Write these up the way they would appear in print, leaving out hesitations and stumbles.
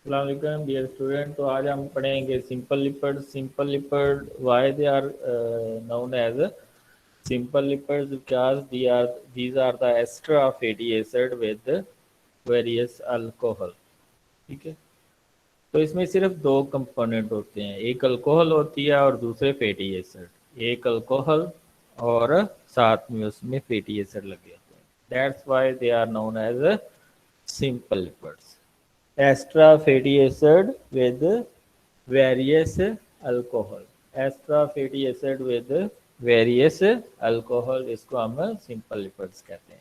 अस्सलाम वालेकुम dear student. तो आज हम पढ़ेंगे simple lipid. Simple lipid why they are known as simple lipids because these are the ester of fatty acid with various alcohol। ठीक है, तो इसमें सिर्फ दो कंपोनेंट होते हैं, एक अल्कोहल होती है और दूसरे फैटी एसिड। एक अल्कोहल और साथ में उसमें फैटी एसिड लगे होते हैं। That's why they are known as simple lipids. extra fatty acid with various alcohol। extra fatty acid with various alcohol, इसको हम सिंपल लिपिड्स कहते हैं।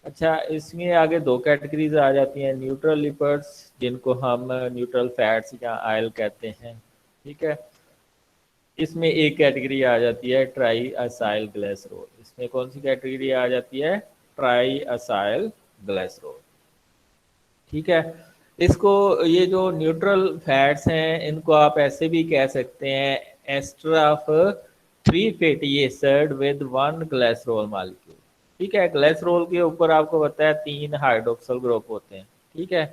अच्छा, इसमें आगे दो कैटेगरीज आ जाती हैं, न्यूट्रल लिपिड्स जिनको हम न्यूट्रल फैट्स या ऑयल कहते हैं। ठीक है, इसमें एक कैटेगरी आ जाती है ट्राई असाइल ग्लिसरॉल। इसमें कौन सी कैटेगरी आ जाती है? Try acyl glycerol. ठीक है, इसको ये जो न्यूट्रल फैट्स हैं इनको आप ऐसे भी कह सकते हैं, ester of 3 fatty acid with 1 glycerol molecule. ठीक है, ग्लिसरॉल के ऊपर आपको पता है 3 हाइड्रोक्सिल ग्रुप होते हैं। ठीक है,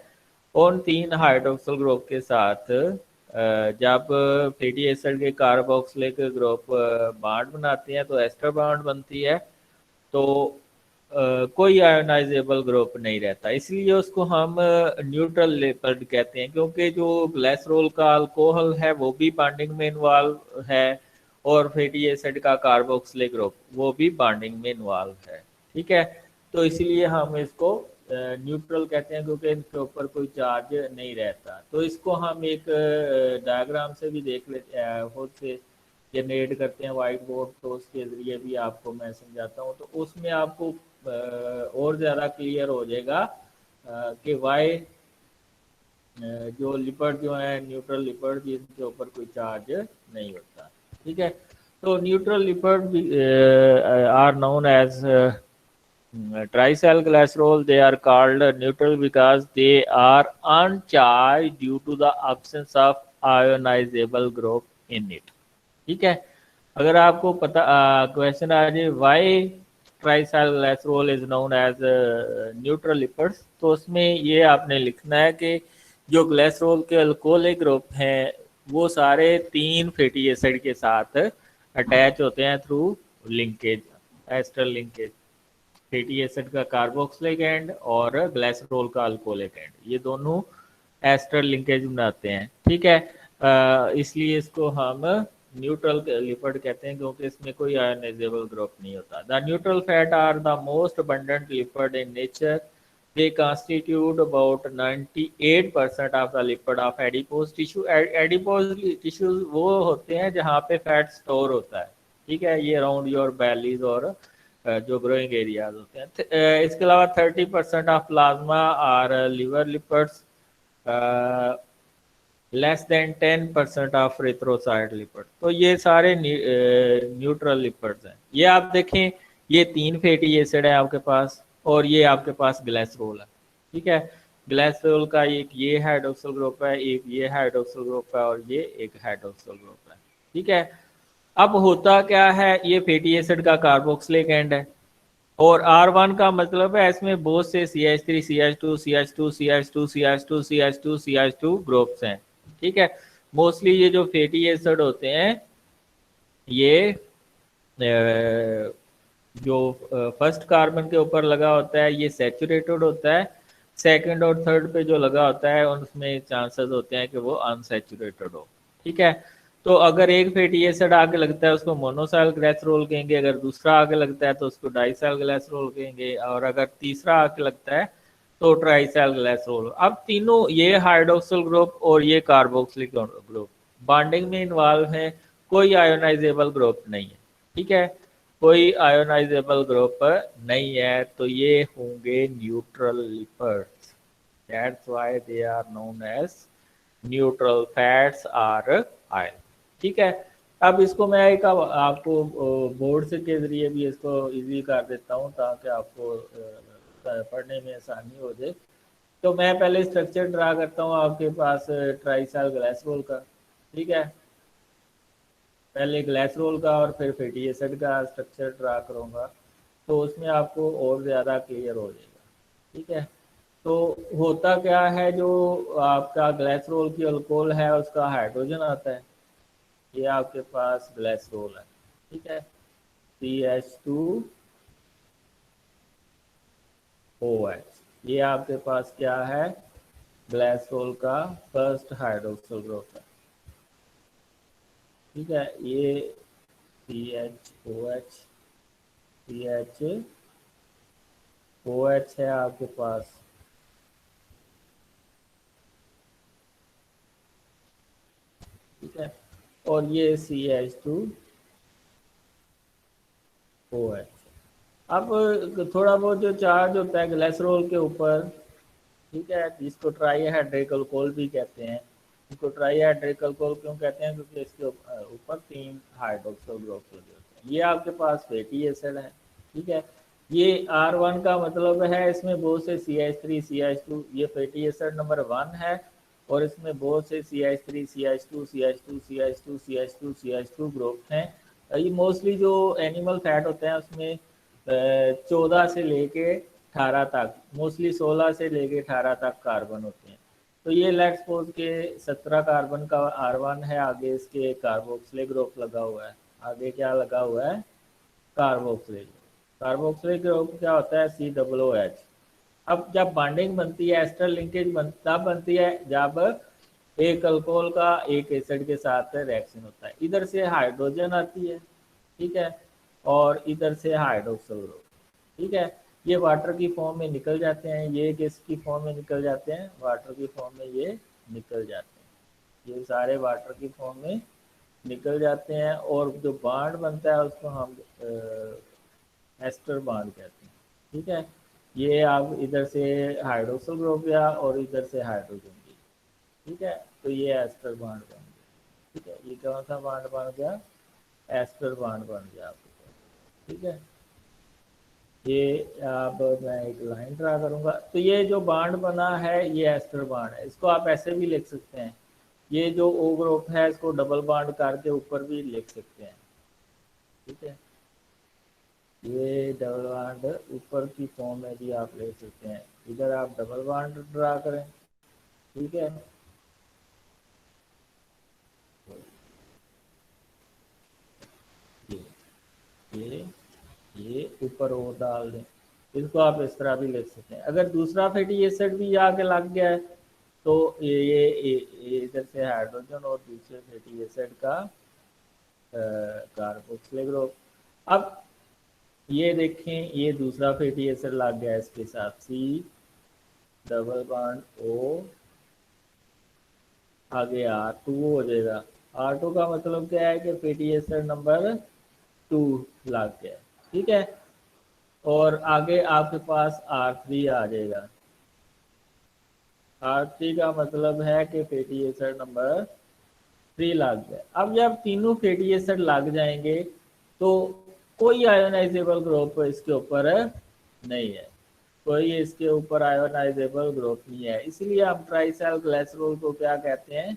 उन 3 हाइड्रोक्सिल ग्रुप के साथ जब फैटी एसिड के कार्बोक्सिलिक ग्रुप बॉन्ड बनाते हैं तो एस्टर बॉन्ड बनती है, तो कोई आयोनाइजेबल ग्रुप नहीं रहता, इसलिए उसको हम न्यूट्रल लिपिड कहते हैं। क्योंकि जो ग्लिसरॉल का अल्कोहल है वो भी बॉन्डिंग में इन्वॉल्व है और फैटी एसिड का कार्बोक्सिलिक ग्रुप वो भी बॉन्डिंग में इन्वॉल्व है। ठीक है, तो इसलिए हम इसको न्यूट्रल कहते हैं क्योंकि इनके ऊपर कोई चार्ज नहीं रहता। तो इसको हम एक डायग्राम से भी देख लेते हैं, खुद से जनरेट करते हैं वाइट बोर्ड, तो उसके ज़रिए भी आपको मैं समझाता हूँ, तो उसमें आपको और ज़्यादा क्लियर हो जाएगा कि वाई जो लिपिड जो है न्यूट्रल लिपिड जिनके ऊपर कोई चार्ज नहीं होता। ठीक है, तो neutral lipid are known as tricylglycerol। They are called neutral because they are uncharged due to the absence of ionizable group in it। ठीक है, अगर आपको पता क्वेश्चन आ जाए why triacylglycerol is known as neutral lipids, तो उसमें ये आपने लिखना है कि जो ग्लिसरॉल के अल्कोहलिक ग्रुप हैं वो सारे 3 फैटी एसिड के साथ अटैच होते हैं through linkage, ester linkage. Fatty acid का कार्बोक्सिलिक एंड और ग्लिसरॉल का अल्कोहलिक एंड, ये दोनों एस्टर लिंकेज बनाते हैं। ठीक है, इसलिए इसको हम न्यूट्रल लिपिड कहते हैं क्योंकि इसमें कोई आयोनाइजेबल ग्रुप नहीं होता। The neutral fat are the most abundant lipid in nature. They constitute about 98% of the lipid of adipose tissue. Adipose tissues वो होते हैं जहाँ पे फैट स्टोर होता है। ठीक है, ये अराउंड योर बैलीज और जो ग्रोइंग एरियाज होते हैं। इसके अलावा 30% of plasma are liver lipids, less than 10% of erythrocyte lipid. तो ये सारे न्यूट्रल लिपिड्स हैं। ये आप देखें, ये 3 फैटी एसिड है आपके पास और ये आपके पास ग्लिसरॉल है। ठीक है, ग्लिसरॉल का एक ये हाइड्रोक्सिल ग्रुप है, एक ये हाइड्रोक्सिल ग्रुप है और ये एक हाइड्रोक्सिल ग्रुप है। ठीक है, अब होता क्या है, ये फैटी एसिड का कार्बोक्सिलिक एंड है और R1 का मतलब है इसमें बहुत से CH3 CH2 CH2 CH2 CH2 CH2 CH2 groups हैं। ठीक है, मोस्टली ये जो फैटी एसिड होते हैं ये जो फर्स्ट कार्बन के ऊपर लगा होता है ये सैचुरेटेड होता है, सेकंड और थर्ड पे जो लगा होता है उसमें चांसेस होते हैं कि वो अनसैचुरेटेड हो। ठीक है, तो अगर एक फैटी एसिड आगे लगता है उसको मोनोसाइल ग्लिसरॉल कहेंगे, अगर दूसरा आगे लगता है तो उसको डाइसाइल ग्लिसरॉल कहेंगे, और अगर तीसरा आगे लगता है तो ट्राइसाइल ग्लिसरॉल। अब तीनों ये हाइड्रोक्सिल ग्रुप और ये कार्बोक्सिलिक ग्रुप बॉन्डिंग में इन्वॉल्व हैं, कोई आयोनाइजेबल ग्रुप नहीं है। ठीक है, कोई आयोनाइजेबल ग्रुप नहीं है, तो ये होंगे neutral lipids. That's why they are known as neutral fats are oil. ठीक है, अब इसको मैं एक आपको बोर्ड से के जरिए भी इसको इजी कर देता हूँ ताकि आपको पढ़ने में आसानी हो जाए। तो मैं पहले स्ट्रक्चर ड्रा करता हूँ आपके पास ट्राइसाइल ग्लिसरॉल का। ठीक है, पहले ग्लिसरॉल का और फिर फैटी एसिड का स्ट्रक्चर ड्रा करूँगा, तो उसमें आपको और ज़्यादा क्लियर हो जाएगा। ठीक है, तो होता क्या है, जो आपका ग्लाइसरोल की अल्कोहल है उसका हाइड्रोजन आता है, ये आपके पास ग्लाइसरोल है, ठीक है, CH2OH, ये आपके पास क्या है, ग्लाइसरोल का फर्स्ट हाइड्रोक्सिल ग्रुप है, ठीक है। ये CHOH, CHOH है आपके पास, ठीक है, और ये CH2OH। अब थोड़ा बहुत जो चार्ज होता है ग्लाइसरोल के ऊपर, ठीक है, जिसको ट्राईहाइड्रिक अल्कोहल भी कहते हैं, इसको ट्राईहाइड्रिक अल्कोहल क्यों कहते हैं, क्योंकि इसके ऊपर 3 हाइड्रोक्सिल ग्रुप लगे होते हैं। ये आपके पास फैटी एसिड है, ठीक है। ये R1 का मतलब है इसमें बहुत से CH3 CH2, ये फैटी एसिड नंबर 1 है, और इसमें बहुत से CH3 CH2 CH2 CH2 CH2 CH2 group हैं। ये मोस्टली जो एनिमल फैट होते हैं उसमें 14 से लेके 18 तक, मोस्टली 16 से लेके 18 तक कार्बन होते हैं। तो ये लेट्स सपोज के 17 कार्बन का R1 है, आगे इसके कार्बोक्सिलिक ग्रुप लगा हुआ है, आगे क्या लगा हुआ है, कार्बोक्सिलिक। कार्बोक्सिलिक ग्रुप क्या होता है, COOH। अब जब बॉन्डिंग बनती है, एस्टर लिंकेज तब बनती है जब एक अल्कोहल का एक एसिड के साथ रिएक्शन होता है, इधर से हाइड्रोजन आती है, ठीक है, और इधर से हाइड्रोक्सिल ग्रुप, ठीक है। ये वाटर की फॉर्म में निकल जाते हैं, ये किस की फॉर्म में निकल जाते हैं, वाटर की फॉर्म में ये निकल जाते हैं, ये सारे वाटर की फॉर्म में निकल जाते हैं, और जो बॉन्ड बनता है उसको हम एस्टर बॉन्ड कहते हैं, ठीक है। ये आप इधर से हाइड्रोक्सिल ग्रुप गया और इधर से हाइड्रोजन की, ठीक है, तो ये एस्टर बॉन्ड बन गया, ठीक है। ये कौन सा बॉन्ड बन गया, एस्टर बॉन्ड बन गया आपके पास, ठीक है। ये अब मैं एक लाइन ड्रा करूंगा, तो ये जो बॉन्ड बना है ये एस्टर बॉन्ड है, इसको आप ऐसे भी लिख सकते हैं, ये जो O ग्रुप है इसको डबल बॉन्ड करके ऊपर भी लिख सकते हैं, ठीक है। ये डबल बॉन्ड ऊपर की फॉर्म में भी आप ले सकते हैं, इधर आप डबल बॉन्ड ड्रा करें, ठीक है। ये ये ये ऊपर O डाल दें, इसको आप इस तरह भी लिख सकते हैं। अगर दूसरा फैटी एसिड भी आके लग गया है तो ये इधर से हाइड्रोजन और दूसरे फैटी एसिड का कार्बोक्सिलिक ग्रुप। अब ये देखें, ये दूसरा फैटी एसिड लग गया इसके साथ, C डबल बॉन्ड O, आगे R2 हो जाएगा। R2 का मतलब क्या है कि फैटी एसिड नंबर 2 लग गया, ठीक है, और आगे आपके पास R3 आ जाएगा। R3 का मतलब है कि फैटी एसिड नंबर 3 लग गया। अब जब तीनों फैटी एसिड लग जाएंगे तो कोई आयोनाइजेबल ग्रुप इसके ऊपर नहीं है, कोई इसके ऊपर आयोनाइजेबल ग्रुप नहीं है, इसलिए हम ट्राइसाइल ग्लाइसरोल को क्या कहते हैं,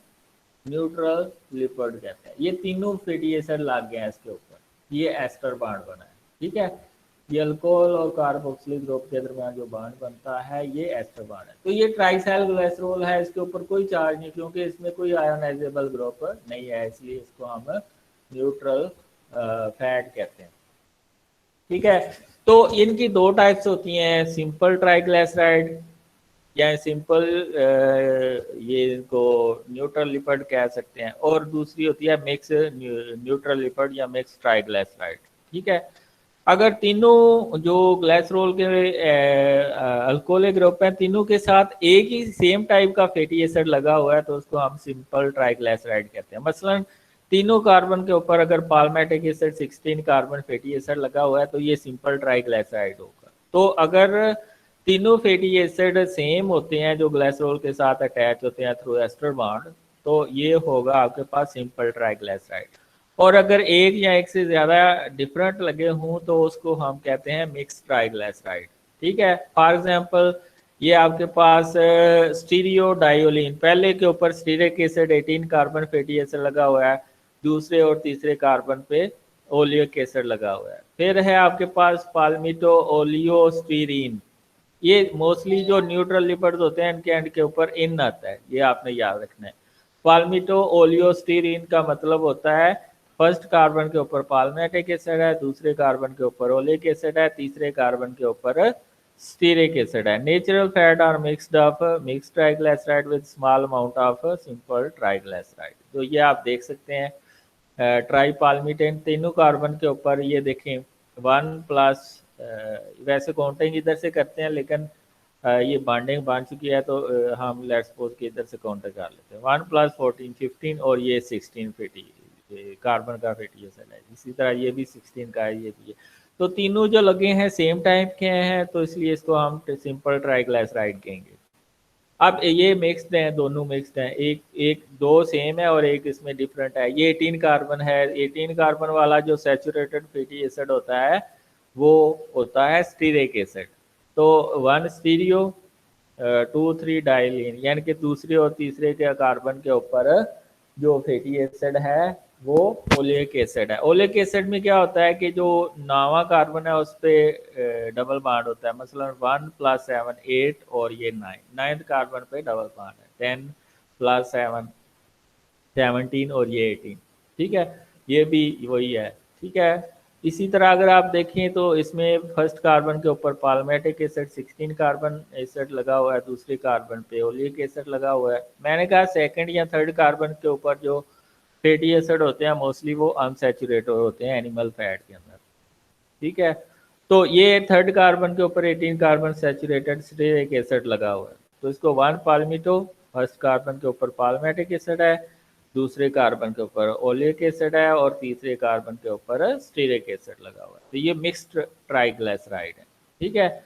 न्यूट्रल लिपिड कहते हैं। ये तीनों फैटी एसिड लग गए हैं इसके ऊपर, ये एस्टर बॉन्ड बना है, ठीक है। ये अल्कोहल और कार्बोक्सिलिक ग्रुप के दरमियान जो बॉन्ड बनता है ये एस्टर बॉन्ड है। तो ये ट्राइसाइल ग्लाइसरोल है, इसके ऊपर कोई चार्ज नहीं क्योंकि इसमें कोई आयोनाइजेबल ग्रुप नहीं है, इसलिए इसको हम न्यूट्रल फैट कहते हैं, ठीक है। तो इनकी दो टाइप्स होती हैं, सिंपल ट्राइग्लिसराइड या सिंपल ये इनको न्यूट्रल लिपिड कह सकते हैं, और दूसरी होती है मिक्स न्यूट्रल लिपिड या मिक्स ट्राइग्लिसराइड, ठीक है। अगर तीनों जो ग्लाइसरोल के अल्कोहलिक ग्रुप हैं, तीनों के साथ एक ही सेम टाइप का फैटी एसिड लगा हुआ है तो उसको हम सिंपल ट्राइग्लिसराइड कहते हैं। मसलन तीनों कार्बन के ऊपर अगर palmitic acid 16 carbon fatty acid लगा हुआ है तो ये सिंपल ट्राइग्लिसराइड होगा। तो अगर तीनों फैटी एसिड सेम होते हैं जो ग्लाइसरोल के साथ अटैच होते हैं थ्रू एस्टर बॉन्ड, तो ये होगा आपके पास सिंपल ट्राइग्लिसराइड। और अगर एक या एक से ज्यादा डिफरेंट लगे हों तो उसको हम कहते हैं मिक्स ट्राइग्लिसराइड, ठीक है। फॉर एग्जांपल ये आपके पास स्टीरियो डायोलिन, पहले के ऊपर stearic acid 18 carbon fatty acid लगा हुआ है, दूसरे और तीसरे कार्बन पे ओलियक एसिड लगा हुआ है। फिर है आपके पास पाल्मिटो ओलियोस्टीरीन, ये मोस्टली जो न्यूट्रल लिपिड्स होते हैं इनके एंड के ऊपर इन आता है, ये आपने याद रखना है। पाल्मिटो ओलियोस्टीरीन का मतलब होता है फर्स्ट कार्बन के ऊपर पाल्मेटिक एसिड है, दूसरे कार्बन के ऊपर ओलिक एसिड है, तीसरे कार्बन के ऊपर स्टीरिक एसिड है। Natural fat are mixed triglyceride with small amount of simple triglyceride. तो ये आप देख सकते हैं ट्राईपाल्मिटेन तीनों कार्बन के ऊपर, ये देखें 1+ वैसे काउंटिंग इधर से करते हैं लेकिन ये बॉन्डिंग बन चुकी है तो हम लेट्स सपोज कि इधर से काउंटर कर लेते हैं 1+14 15 और ये 16 फैटी कार्बन का फैटी एसिड है। इसी तरह ये भी 16 का है, ये भी है। तो तीनों जो लगे हैं सेम टाइप के हैं तो इसलिए इसको हम सिंपल ट्राइग्लिसराइड कहेंगे। अब ये मिक्स्ड हैं, दोनों मिक्स्ड हैं, एक एक दो सेम है और एक इसमें डिफरेंट है। ये 18 कार्बन है, 18 कार्बन वाला जो सैचुरेटेड फैटी एसिड होता है वो होता है स्टीरिक एसिड। तो 1 स्टीरियो 2 3 डाइलिन, यानी कि दूसरे और तीसरे के कार्बन के ऊपर जो फैटी एसिड है वो ओलिक एसिड है। ओलिक एसिड में क्या होता है कि जो नावा कार्बन है उस पर डबल बॉन्ड होता है, मसलन 1+7 8 और ये 9, 9th कार्बन पे डबल बॉन्ड है, 10+7 17 और ये 18, ठीक है, ये भी वही है, ठीक है। इसी तरह अगर आप देखें तो इसमें फर्स्ट कार्बन के ऊपर पाल्मेटिक एसिड 16 कार्बन एसिड लगा हुआ है, दूसरे कार्बन पे ओलिक एसिड लगा हुआ है। मैंने कहा सेकंड या थर्ड कार्बन के ऊपर जो फैटी एसिड होते हैं मोस्टली वो अनसैचुरेटेड होते हैं एनिमल फैट के अंदर, ठीक है। तो ये थर्ड कार्बन के ऊपर 18 कार्बन सैचुरेटेड स्टीरिक एसिड लगा हुआ है, तो इसको 1 पाल्मिटो, फर्स्ट कार्बन के ऊपर पाल्मेटिक एसिड है, दूसरे कार्बन के ऊपर ओलिक एसिड है और तीसरे कार्बन के ऊपर स्टीरिक एसिड लगा हुआ है। तो ये मिक्स्ड ट्राइग्लिसराइड है, ठीक है।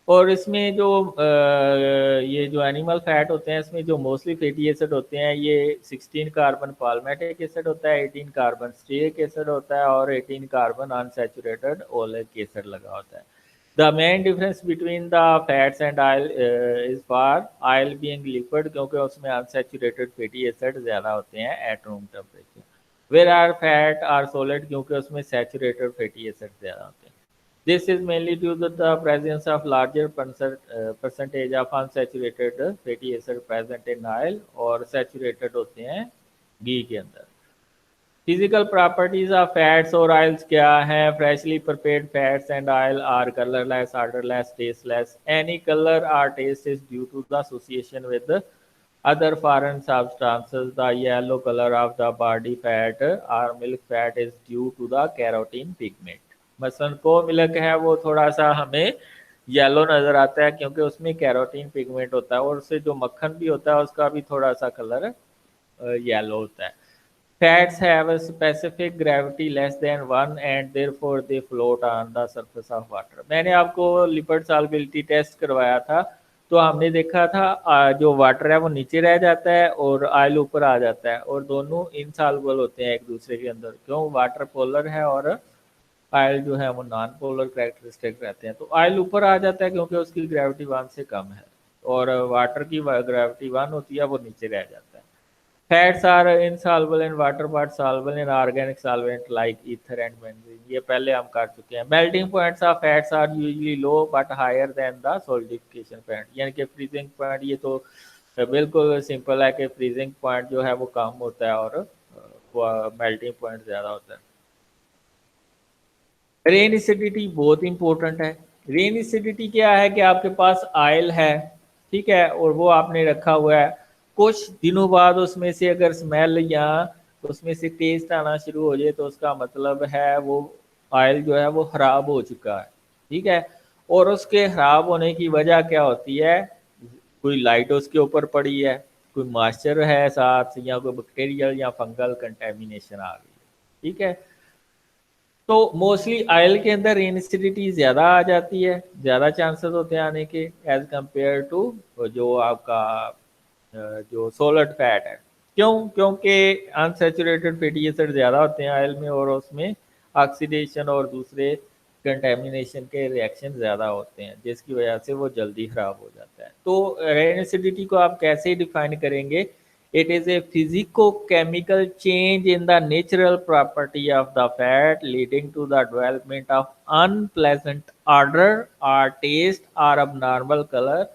और इसमें जो ये जो एनिमल फैट होते हैं इसमें जो मोस्टली फैटी एसिड होते हैं ये 16 कार्बन पाल्मेटिक एसिड होता है, 18 कार्बन स्टीरिक एसिड होता है और 18 कार्बन अनसैचुरेटेड ओलिक एसिड लगा होता है। The main difference between the fats and oil is for oil being liquid, क्योंकि उसमें अनसैचुरेटेड फैटी एसिड ज़्यादा होते हैं at room temperature, where are fat are solid, क्योंकि उसमें सैचुरेटेड फैटी एसिड ज़्यादा होते हैं। This is mainly due to the presence of larger percentage of unsaturated fatty acid present in oil और saturated होते हैं घी के अंदर। फिजिकल प्रॉपर्टीज ऑफ फैट्स और ऑयल्स क्या हैं? Freshly prepared fats and oil are colourless, odourless, tasteless. Any colour और taste is due to the association with other foreign substances. The yellow color of the body fat or milk fat is due to the carotene pigment. मसलन को milk है वो थोड़ा सा हमें yellow नज़र आता है क्योंकि उसमें कैरोटीन पिगमेंट होता है और उससे जो मक्खन भी होता है उसका भी थोड़ा सा कलर येलो होता है। Fats have a specific gravity less than 1 and therefore they float on the surface of water. मैंने आपको लिपिड सॉल्युबिलिटी टेस्ट करवाया था तो हमने देखा था जो वाटर है वो नीचे रह जाता है और ऑयल ऊपर आ जाता है और दोनों इनसॉल्युबल होते हैं एक दूसरे के अंदर। क्यों? वाटर पोलर है और ऑयल जो है वो नॉन पोलर कैरेक्टरिस्टिक रहते हैं। तो ऑयल ऊपर आ जाता है क्योंकि उसकी ग्रेविटी 1 से कम है और वाटर की ग्रेविटी 1 होती है, वो नीचे रह जाता है। Fats are insoluble in water but soluble in organic solvent like ether and benzene. ये पहले हम कर चुके हैं। Melting points of fats are usually low but higher than the solidification point, यानी कि फ्रीजिंग पॉइंट ये तो बिल्कुल सिंपल है कि फ्रीजिंग पॉइंट जो है वो कम होता है और मेल्टिंग पॉइंट ज़्यादा होता है। रेन एसिडिटी बहुत इंपॉर्टेंट है। रेन एसिडिटी क्या है कि आपके पास ऑयल है, ठीक है, और वो आपने रखा हुआ है, कुछ दिनों बाद उसमें से अगर स्मेल या उसमें से टेस्ट आना शुरू हो जाए तो उसका मतलब है वो ऑयल जो है वो ख़राब हो चुका है, ठीक है। और उसके ख़राब होने की वजह क्या होती है? कोई लाइट उसके ऊपर पड़ी है, कोई मॉइस्चर है साथ, या कोई बैक्टीरियल या फंगल कंटेमिनेशन आ गई, ठीक है। तो मोस्टली ऑयल के अंदर रेन एसिडिटी ज़्यादा आ जाती है, ज़्यादा चांसेस होते हैं आने के एज कंपेयर टू जो आपका जो सॉलिड फैट है। क्यों? क्योंकि अनसैचुरेटेड फैटी एसिड ज़्यादा होते हैं ऑयल में और उसमें ऑक्सीडेशन और दूसरे कंटेमिनेशन के रिएक्शन ज़्यादा होते हैं जिसकी वजह से वो जल्दी ख़राब हो जाता है। तो रेन एसिडिटी को आप कैसे डिफाइन करेंगे? It is a physicochemical change in the natural property of the fat leading to the development of unpleasant odor or taste or abnormal color,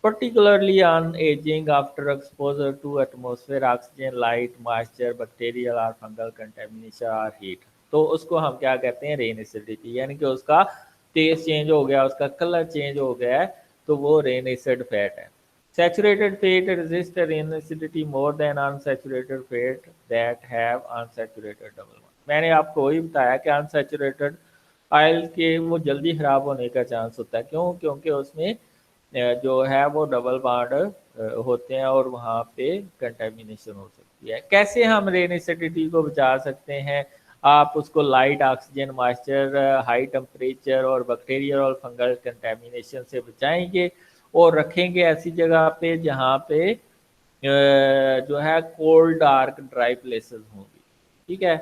particularly on aging after exposure to atmosphere, oxygen, light, moisture, bacterial or fungal contamination or heat. तो उसको हम क्या कहते हैं, rain acidity, यानी कि उसका taste change हो गया, उसका कलर चेंज हो गया है, तो वो रेन एसिड फैट है. Saturated fat resist rain acidity more than unsaturated fat that have unsaturated double bond. मैंने आपको वही बताया कि अनसैचुरेटेड ऑयल के वो जल्दी खराब होने का चांस होता है. क्यों? क्योंकि उसमें जो है वो डबल बॉन्ड होते हैं और वहाँ पे कंटेमिनेशन हो सकती है. कैसे हम रेन एसिडिटी को बचा सकते हैं? आप उसको light oxygen, moisture, high temperature और बैक्टीरियल और फंगल कंटेमिनेशन से बचाएंगे और रखेंगे ऐसी जगह पे जहाँ पे जो है कोल्ड, डार्क, ड्राई प्लेसेस होंगी. ठीक है.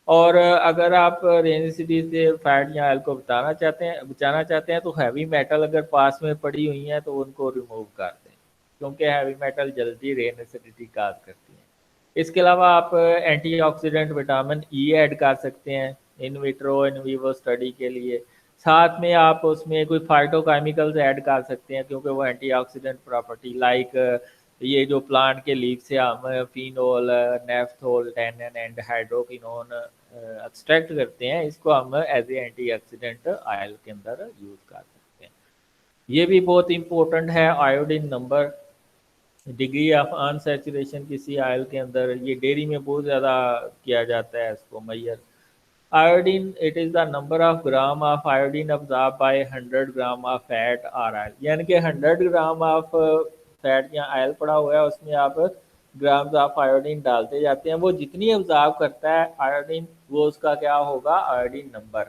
और अगर आप रेन सिटी से फैट या ऑयल को बचाना चाहते हैं तो हैवी मेटल अगर पास में पड़ी हुई हैं तो उनको रिमूव कर दें, क्योंकि हैवी मेटल जल्दी रेन एसिडिटी काज करती हैं. इसके अलावा आप एंटीऑक्सीडेंट विटामिन ई ऐड कर सकते हैं in vitro in vivo study के लिए. साथ में आप उसमें कोई फाइटोकेमिकल्स ऐड कर सकते हैं, क्योंकि वो एंटीऑक्सीडेंट प्रॉपर्टी लाइक ये जो प्लांट के लीफ से हम phenol, naphthol, tannin and hydroquinone extract करते हैं, इसको हम एज ए एंटीऑक्सीडेंट ऑयल के अंदर यूज कर सकते हैं. ये भी बहुत इंपॉर्टेंट है. Iodine number, degree of unsaturation किसी ऑयल के अंदर, ये डेयरी में बहुत ज़्यादा किया जाता है इसको मैयर. Iodine, it is the number of gram of iodine absorb by 100 gram of fat और ऑयल. यानी कि 100 ग्राम ऑफ फैट या ऑयल पड़ा हुआ है, उसमें आप ग्राम्स ऑफ आयोडीन डालते जाते हैं. वो जितनी अब्जॉर्ब करता है आयोडीन, वो उसका क्या होगा, आयोडीन नंबर.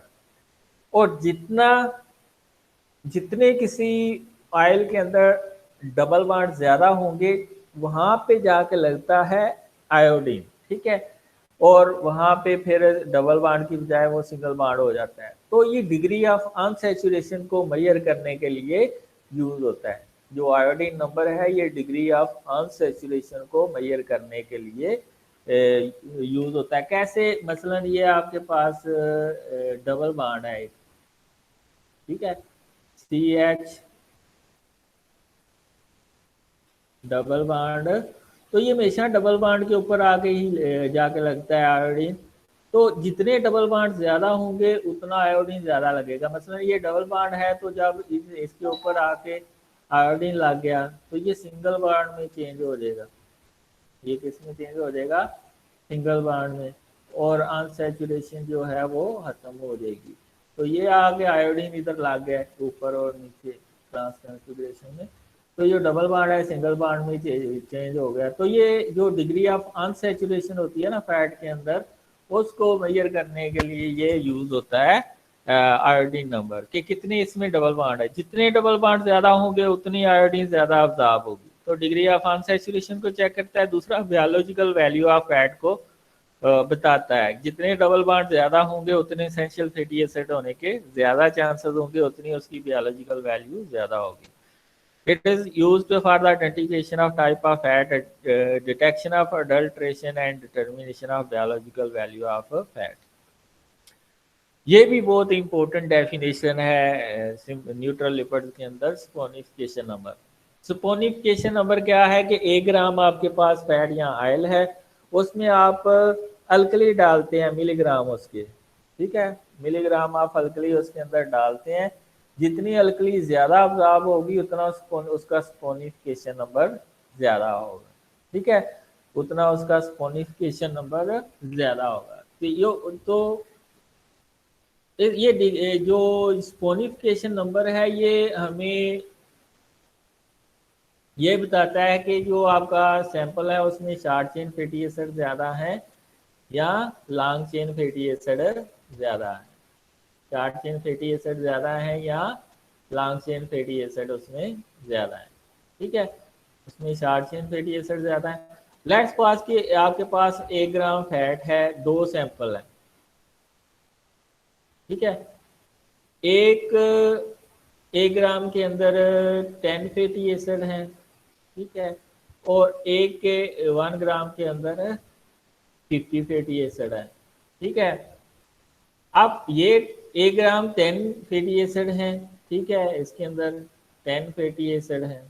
और जितने किसी ऑयल के अंदर डबल बॉन्ड ज़्यादा होंगे, वहाँ पे जाके लगता है आयोडीन. ठीक है. और वहाँ पे फिर डबल बॉन्ड की बजाय वो सिंगल बॉन्ड हो जाता है. तो ये डिग्री ऑफ अनसैचुरेशन को मेजर करने के लिए यूज होता है. जो आयोडीन नंबर है ये डिग्री ऑफ अनसैचुरेशन को मेजर करने के लिए यूज होता है. कैसे? मसलन ये आपके पास डबल बॉन्ड है, ठीक है, CH डबल बॉन्ड, तो ये हमेशा डबल बॉन्ड के ऊपर आके ही जाके लगता है आयोडीन. तो जितने डबल बॉन्ड ज़्यादा होंगे उतना आयोडीन ज़्यादा लगेगा. मसलन ये डबल बॉन्ड है, तो जब इसके ऊपर आके आयोडीन लग गया तो ये सिंगल बॉन्ड में चेंज हो जाएगा. ये किस में चेंज हो जाएगा? सिंगल बॉन्ड में. और अनसैचुरेशन जो है वो खत्म हो जाएगी. तो ये आगे आयोडीन इधर लग गया ऊपर और नीचे ट्रांस कॉन्फ़िगरेशन में, तो ये डबल बॉन्ड है सिंगल बॉन्ड में चेंज हो गया. तो ये जो डिग्री ऑफ अनसैचुरेशन होती है ना फैट के अंदर, उसको मेजर करने के लिए ये यूज होता है आयोडीन नंबर, कि कितने इसमें डबल बॉन्ड है. जितने डबल बॉन्ड ज्यादा होंगे उतनी आयोडीन ज्यादा अब्जॉर्ब होगी. तो डिग्री ऑफ अनसैचुरेशन को चेक करता है. दूसरा बायोलॉजिकल वैल्यू ऑफ फैट को बताता है. जितने डबल बॉन्ड ज्यादा होंगे उतने एसेंशियल फैटी एसिड होने के ज्यादा चांसेस होंगे, उतनी उसकी बायोलॉजिकल वैल्यू ज्यादा होगी. It is used for the identification of type of fat, detection of adulteration and determination of biological value of fat. ये भी बहुत इंपॉर्टेंट डेफिनेशन है न्यूट्रल लिपिड्स के अंदर. Saponification number. स्पोनिफिकेशन नंबर क्या है कि 1 ग्राम आपके पास फैट या ऑयल है, उसमें आप अल्कली डालते हैं मिलीग्राम उसके. ठीक है. मिलीग्राम आप अल्कली उसके अंदर डालते हैं. जितनी अल्कली ज्यादा अब्जॉर्ब होगी उतना उसका स्पोनिफिकेशन नंबर ज्यादा होगा. ठीक है. उतना उसका स्पोनिफिकेशन नंबर ज्यादा होगा. तो ये जो स्पोनिफिकेशन नंबर है ये हमें ये बताता है कि जो आपका सैंपल है उसमें शॉर्ट चेन फैटी एसिड ज़्यादा है या लॉन्ग चेन फैटी एसिड ज़्यादा है. शॉर्ट चेन फैटी एसिड ज़्यादा है या लॉन्ग चेन फैटी एसिड उसमें ज़्यादा है. ठीक है. उसमें शॉर्ट चेन फैटी एसिड ज़्यादा है. लेट्स सपोज कि आपके पास 1 ग्राम फैट है, 2 सैंपल है. ठीक है. एक ग्राम के अंदर 10 फैटी एसिड हैं. ठीक है. और एक के 1 ग्राम के अंदर 50 फैटी एसिड है। ठीक है, अब ये 1 ग्राम 10 फैटी एसिड है। ठीक है, इसके अंदर 10 फैटी एसिड है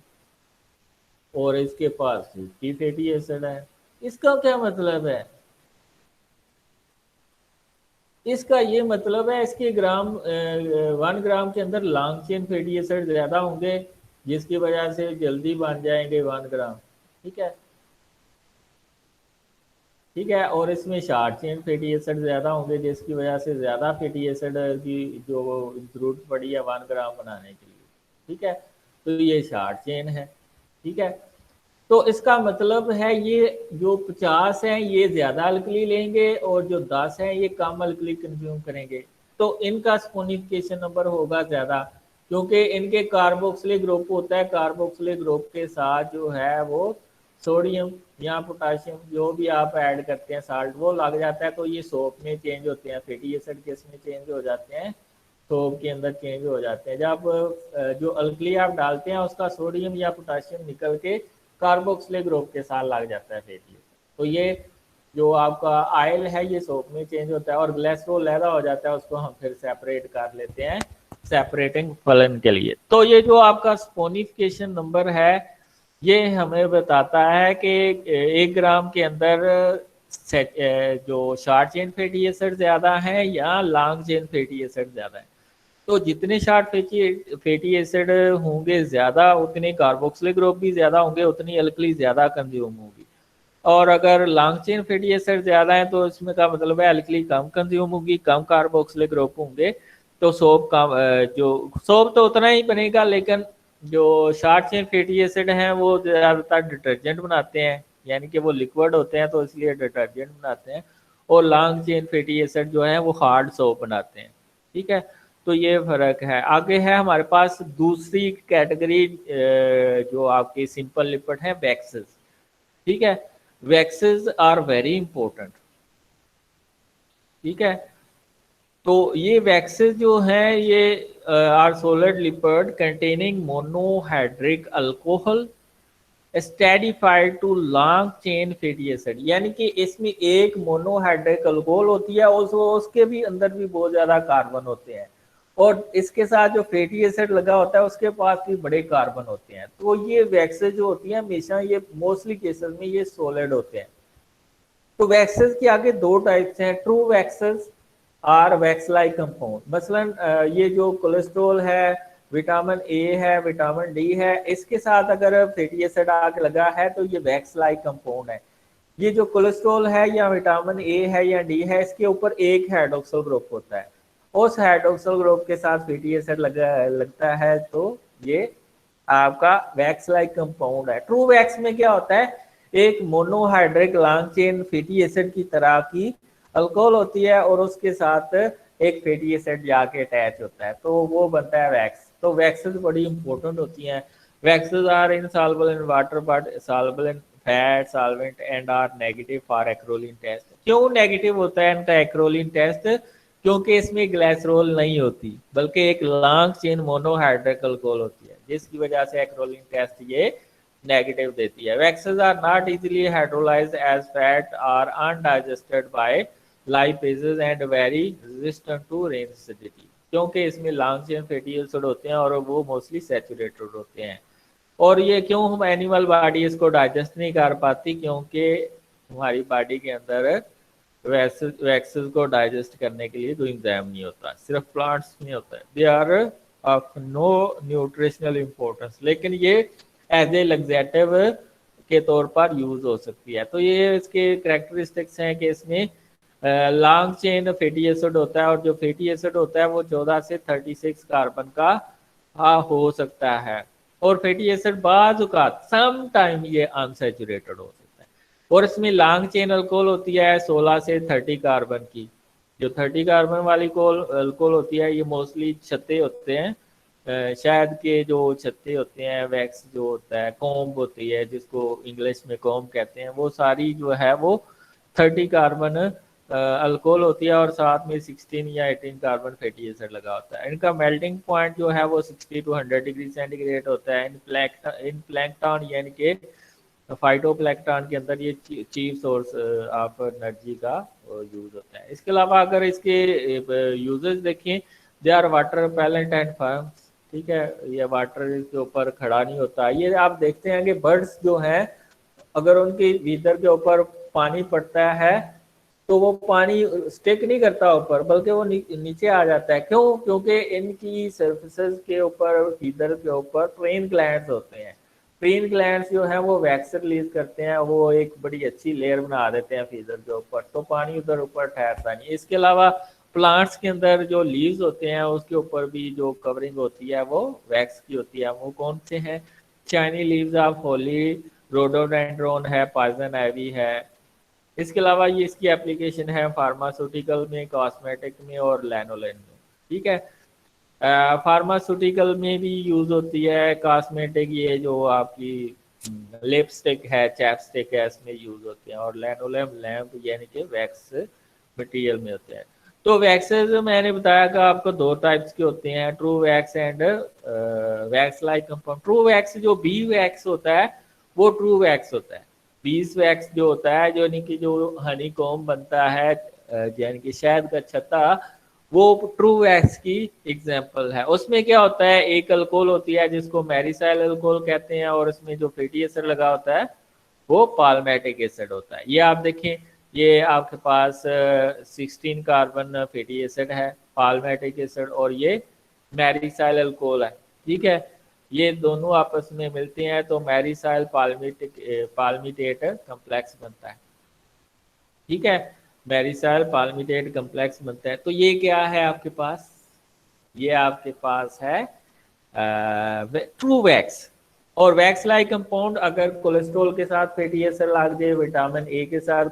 और इसके पास 50 फैटी एसिड है। इसका क्या मतलब है? इसका ये मतलब है इसके 1 ग्राम के अंदर लॉन्ग चेन फैटी एसिड ज्यादा होंगे, जिसकी वजह से जल्दी बन जाएंगे 1 ग्राम। ठीक है, ठीक है, और इसमें शॉर्ट चेन फैटी एसिड ज्यादा होंगे, जिसकी वजह से ज्यादा फैटी एसिड की जो जरूरत पड़ी है 1 ग्राम बनाने के लिए। ठीक है, तो ये शॉर्ट चेन है। ठीक है, तो इसका मतलब है ये जो 50 हैं ये ज्यादा अल्कली लेंगे और जो 10 हैं ये कम अल्कली कंज्यूम करेंगे, तो इनका स्पोनिफिकेशन नंबर होगा ज्यादा, क्योंकि इनके कार्बोक्सिलिक ग्रुप होता है। कार्बोक्सिलिक ग्रुप के साथ जो है वो सोडियम या पोटाशियम जो भी आप ऐड करते हैं साल्ट वो लग जाता है, तो ये सोप में चेंज होते हैं, फैटी एसिड किस में चेंज हो जाते हैं, सोप के अंदर चेंज हो जाते हैं। जब जो अल्कली आप डालते हैं उसका सोडियम या पोटाशियम निकल के कार्बोक्सिलिक ग्रुप के साथ लग जाता है फैटी एसिड, तो ये जो आपका आयल है ये सोप में चेंज होता है और ग्लिसरॉल लहदा हो जाता है, उसको हम फिर सेपरेट कर लेते हैं सेपरेटिंग फलन के लिए। तो ये जो आपका स्पोनिफिकेशन नंबर है ये हमें बताता है कि 1 ग्राम के अंदर जो शॉर्ट चेन फैटी एसिड ज्यादा है या लॉन्ग चेन फैटी एसिड ज्यादा है। तो जितने शॉर्ट फैटी एसिड होंगे ज्यादा, उतने कार्बोक्सिलिक ग्रुप भी ज्यादा होंगे, उतनी अल्कली ज्यादा कंज्यूम होगी। और अगर लॉन्ग चेन फैटी एसिड ज्यादा है तो इसमें का मतलब है अल्कली कम कंज्यूम होगी, कम कार्बोक्सिलिक ग्रुप होंगे, तो सोप कम जो सोप तो उतना ही बनेगा, लेकिन जो शॉर्ट चेन फैटी एसिड हैं वो ज़्यादातर डिटर्जेंट बनाते हैं, यानी कि वो लिक्विड होते हैं तो इसलिए डिटर्जेंट बनाते हैं, और लॉन्ग चेन फैटी एसिड जो है वो हार्ड सोप बनाते हैं। ठीक है, तो ये फर्क है। आगे है हमारे पास दूसरी कैटेगरी जो आपकी सिंपल लिपिड है, वैक्सेस। ठीक है, वैक्सेस आर वेरी इंपॉर्टेंट। ठीक है, तो ये वैक्सेस जो हैं ये are solid lipid containing monohydric alcohol esterified to long chain fatty acid, यानी कि इसमें एक मोनोहाइड्रिक अल्कोहल होती है और उसके भी अंदर भी बहुत ज्यादा कार्बन होते हैं, और इसके साथ जो फैटी एसिड लगा होता है उसके पास भी बड़े कार्बन होते हैं। तो ये वैक्सेस जो होती हैं हमेशा ये मोस्टली केसेस में ये सॉलिड होते हैं। तो वैक्सेस के आगे दो टाइप्स हैं, ट्रू वैक्सेस और वैक्स लाइक कंपाउंड। मसलन ये जो कोलेस्ट्रॉल है, विटामिन ए है, विटामिन डी है, इसके साथ अगर फैटी एसिड आके लगा है तो ये वैक्स लाइक कंपाउंड है। ये जो कोलेस्ट्रॉल है या विटामिन ए है या डी है, इसके ऊपर एक हाइड्रोक्सिल ग्रुप होता है, उस हाइड्रोक्सिल ग्रुप के साथ फैटी एसिड लगता है तो ये आपका वैक्स लाइक कंपाउंड है। ट्रू वैक्स में क्या होता है, एक monohydric long chain fatty acid की तरह की अल्कोहल होती है और उसके साथ एक फैटी एसिड जाके अटैच होता है, तो वो बनता है वैक्स। तो वैक्सेस बड़ी इंपॉर्टेंट होती हैं। Waxes are insoluble in water but soluble in fat solvent and are negative for acrolein test. क्यों नेगेटिव होता है इनका एक्रोलीन टेस्ट? क्योंकि इसमें ग्लिसरॉल नहीं होती बल्कि एक लॉन्ग चेन मोनोहाइड्रिक अल्कोहल होती है, जिसकी वजह से एक्रोलीन टेस्ट ये नेगेटिव देती है। Waxes are not easily hydrolyzed as fat are undigested by lipases and very resistant to rancidity, क्योंकि इसमें लॉन्ग चेन फैटी एसिड होते हैं और वो मोस्टली सैचुरेटेड होते हैं। और ये क्यों हम एनिमल बॉडी इसको डाइजेस्ट नहीं कर पाती, क्योंकि हमारी बॉडी के अंदर वैक्सेस को डाइजेस्ट करने के लिए कोई एंजाइम नहीं होता, सिर्फ प्लांट्स में होता है। They are of no nutritional importance, लेकिन ये एज ए लग्जेटिव के तौर पर यूज हो सकती है। तो ये इसके करेक्टरिस्टिक्स हैं कि इसमें लॉन्ग चेन फैटी एसिड होता है और जो फैटी एसिड होता है वो 14 से 36 कार्बन का हो सकता है, और फैटी एसिड बाज़ औक़ात सम टाइम ये अनसैचुरेटेड हो सकता है। और इसमें लॉन्ग चेन अल्कोहल होती है 16 से 30 कार्बन की। जो 30 कार्बन वाली अल्कोहल होती है ये मोस्टली छत्ते होते हैं, शायद के जो छत्ते होते हैं, वैक्स जो होता है, कॉम्ब होती है जिसको इंग्लिश में कॉम्ब कहते हैं, वो सारी जो है वो 30 कार्बन अल्कोहल होती है और साथ में 16 या 18 कार्बन फैटी एसिड लगा होता है। इनका मेल्टिंग पॉइंट जो है वो 60 to 100 डिग्री सेंटीग्रेड होता है। इन प्लैंकटन यानी कि फाइटोप्लैंक्टन के अंदर ये चीफ सोर्स ऑफ एनर्जी का यूज होता है। इसके अलावा अगर इसके यूजेस देखें, they are water repellent and firms, ठीक है, ये वाटर के ऊपर खड़ा नहीं होता। ये आप देखते हैं कि बर्ड्स जो हैं, अगर उनकी भीतर के ऊपर पानी पड़ता है तो वो पानी स्टिक नहीं करता ऊपर, बल्कि वो नीचे आ जाता है। क्यों? क्योंकि इनकी सर्फेसेस के ऊपर, फीदर के ऊपर ट्रेन ग्लैंड्स होते हैं। ट्रेन ग्लैंड्स जो है वो वैक्स रिलीज करते हैं, वो एक बड़ी अच्छी लेयर बना देते हैं फीदर के ऊपर, तो पानी उधर ऊपर ठहरता नहीं। इसके अलावा प्लांट्स के अंदर जो लीव्स होते हैं उसके ऊपर भी जो कवरिंग होती है वो वैक्स की होती है। वो कौन से हैं? चाइनी लीव्स ऑफ होली, रोडोडेंड्रोन है, पॉइजन आइवी है। इसके अलावा ये इसकी एप्लीकेशन है फार्मास्यूटिकल में, कॉस्मेटिक में और लैनोलेन में, ठीक है। फार्मास्यूटिकल में भी यूज होती है, कॉस्मेटिक ये जो आपकी लिपस्टिक है, चैपस्टिक है, इसमें यूज होते हैं, और लैनोलेम लैम्प यानी कि वैक्स मटेरियल में होते हैं। तो वैक्सेस मैंने बताया कि आपको दो टाइप्स के होते हैं, true wax and wax like compound. True wax जो बी वैक्स होता है वो ट्रू वैक्स होता है। बीस वैक्स जो होता है, जो यानी कि जो हनी कॉम बनता है, यानी कि शहद का छत्ता, वो ट्रू वैक्स की एग्जांपल है। उसमें क्या होता है, एक अल्कोहल होती है जिसको मैरिसाइल अल्कोहल कहते हैं, और इसमें जो फैटी एसिड लगा होता है वो पाल्मेटिक एसिड होता है। ये आप देखें, ये आपके पास 16 कार्बन फैटी एसिड है, पाल्मेटिक एसिड, और ये मैरिसाइल अल्कोहल है, ठीक है। ये दोनों आपस में मिलते हैं तो मैरिसाइल पाल्मिटेट कम्प्लेक्स बनता है, ठीक है। मैरिसाइल पाल्मिटेट कम्प्लेक्स बनता है। तो ये क्या है आपके पास? ये आपके पास है ट्रू वैक्स। और वैक्स लाइक कंपाउंड अगर कोलेस्ट्रॉल के साथ फैटी एसिड लाग दे, विटामिन ए के साथ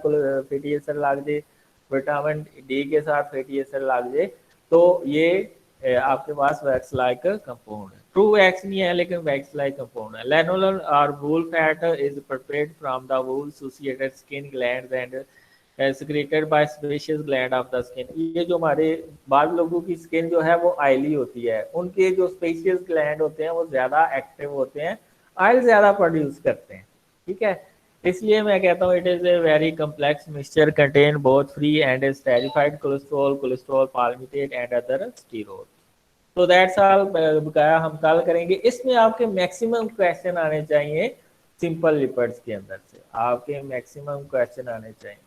फैटी एसिड लाग दे, विटामिन डी के साथ फैटी एसिड लाग दे, तो ये आपके पास वैक्स लाइक कंपाउंड है। ट्रू वैक्स नहीं है लेकिन वैक्स लाइक कंपाउंड है। लैनोलन और wool fat is prepared from the wool associated skin glands and secreted by sebaceous gland of the skin। ये जो हमारे बाद लोगों की स्किन जो है वो ऑयली होती है, उनके जो स्पेशियस ग्लैंड होते हैं वो ज्यादा एक्टिव होते हैं, ऑयल ज्यादा प्रोड्यूस करते हैं, ठीक है। इसलिए मैं कहता हूँ it is a very complex mixture contain both free and esterified cholesterol, cholesterol palmitate and other sterol. तो दैट्स ऑल बकाया हम कल करेंगे। इसमें आपके मैक्सिमम क्वेश्चन आने चाहिए सिंपल लिपिड्स के अंदर से, आपके मैक्सिमम क्वेश्चन आने चाहिए।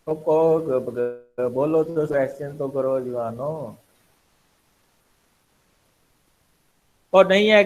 तो बोलो तो क्वेश्चन तो करो जवानो, और नहीं है